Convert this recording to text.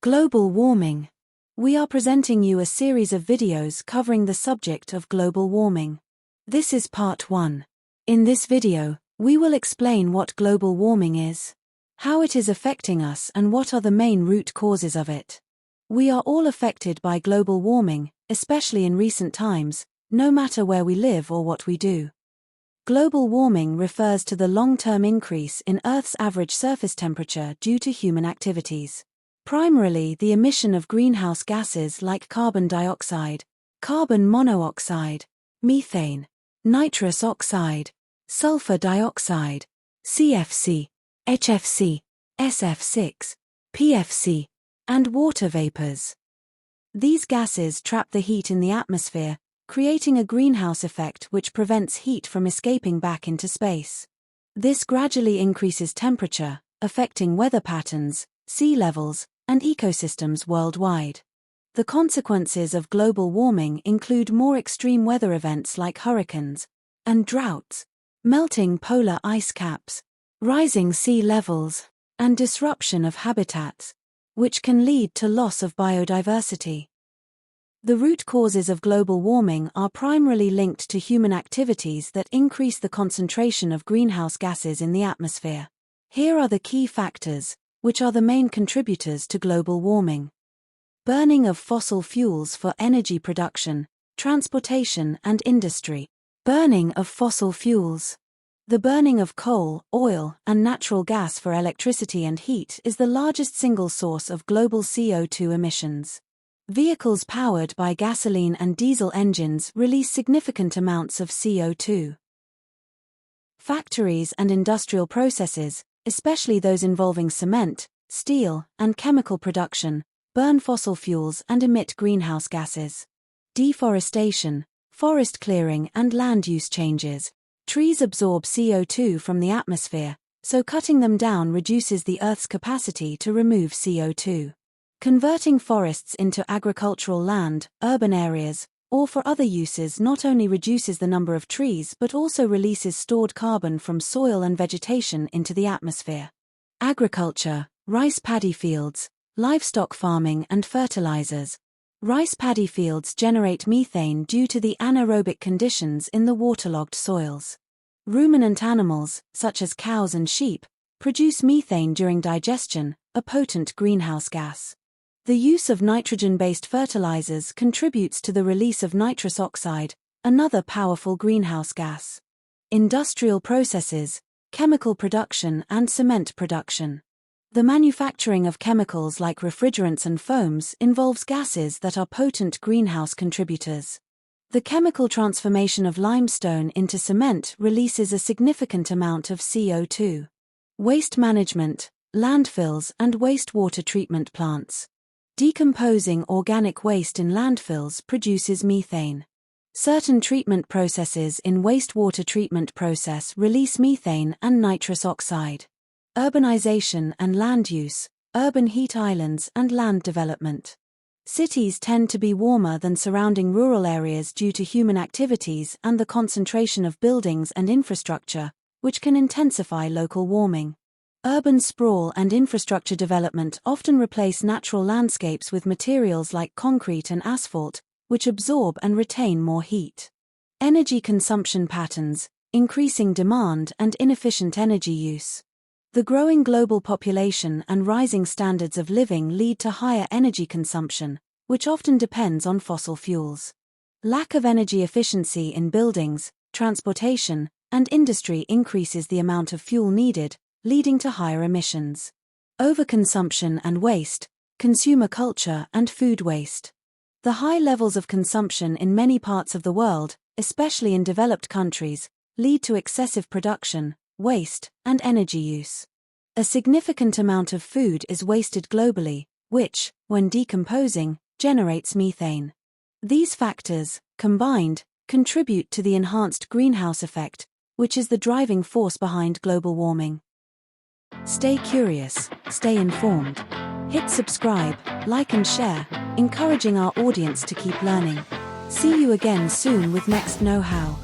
Global warming. We are presenting you a series of videos covering the subject of global warming. This is part 1. In this video, we will explain what global warming is, how it is affecting us, and what are the main root causes of it. We are all affected by global warming, especially in recent times, no matter where we live or what we do. Global warming refers to the long-term increase in Earth's average surface temperature due to human activities. Primarily the emission of greenhouse gases like carbon dioxide, carbon monoxide, methane, nitrous oxide, sulfur dioxide, CFC, HFC, SF6, PFC, and water vapors. These gases trap the heat in the atmosphere, creating a greenhouse effect which prevents heat from escaping back into space. This gradually increases temperature, affecting weather patterns, sea levels, and ecosystems worldwide. The consequences of global warming include more extreme weather events like hurricanes and droughts, melting polar ice caps, rising sea levels, and disruption of habitats, which can lead to loss of biodiversity. The root causes of global warming are primarily linked to human activities that increase the concentration of greenhouse gases in the atmosphere. Here are the key factors, which are the main contributors to global warming. Burning of fossil fuels for energy production, transportation, and industry. Burning of fossil fuels. The burning of coal, oil, and natural gas for electricity and heat is the largest single source of global CO2 emissions. Vehicles powered by gasoline and diesel engines release significant amounts of CO2. Factories and industrial processes, especially those involving cement, steel, and chemical production, burn fossil fuels and emit greenhouse gases. Deforestation, forest clearing, and land use changes. Trees absorb CO2 from the atmosphere, so cutting them down reduces the Earth's capacity to remove CO2. Converting forests into agricultural land, urban areas, or for other uses not only reduces the number of trees but also releases stored carbon from soil and vegetation into the atmosphere. Agriculture, rice paddy fields, livestock farming, and fertilizers. Rice paddy fields generate methane due to the anaerobic conditions in the waterlogged soils. Ruminant animals, such as cows and sheep, produce methane during digestion, a potent greenhouse gas. The use of nitrogen-based fertilizers contributes to the release of nitrous oxide, another powerful greenhouse gas. Industrial processes, chemical production, and cement production. The manufacturing of chemicals like refrigerants and foams involves gases that are potent greenhouse contributors. The chemical transformation of limestone into cement releases a significant amount of CO2. Waste management, landfills, and wastewater treatment plants. Decomposing organic waste in landfills produces methane. Certain treatment processes in wastewater treatment process release methane and nitrous oxide. Urbanization and land use, urban heat islands, and land development. Cities tend to be warmer than surrounding rural areas due to human activities and the concentration of buildings and infrastructure, which can intensify local warming. Urban sprawl and infrastructure development often replace natural landscapes with materials like concrete and asphalt, which absorb and retain more heat. Energy consumption patterns, increasing demand and inefficient energy use. The growing global population and rising standards of living lead to higher energy consumption, which often depends on fossil fuels. Lack of energy efficiency in buildings, transportation, and industry increases the amount of fuel needed, leading to higher emissions. Overconsumption and waste, consumer culture, and food waste. The high levels of consumption in many parts of the world, especially in developed countries, lead to excessive production, waste, and energy use. A significant amount of food is wasted globally, which, when decomposing, generates methane. These factors, combined, contribute to the enhanced greenhouse effect, which is the driving force behind global warming. Stay curious, stay informed. Hit subscribe, like and share, encouraging our audience to keep learning. See you again soon with next know-how.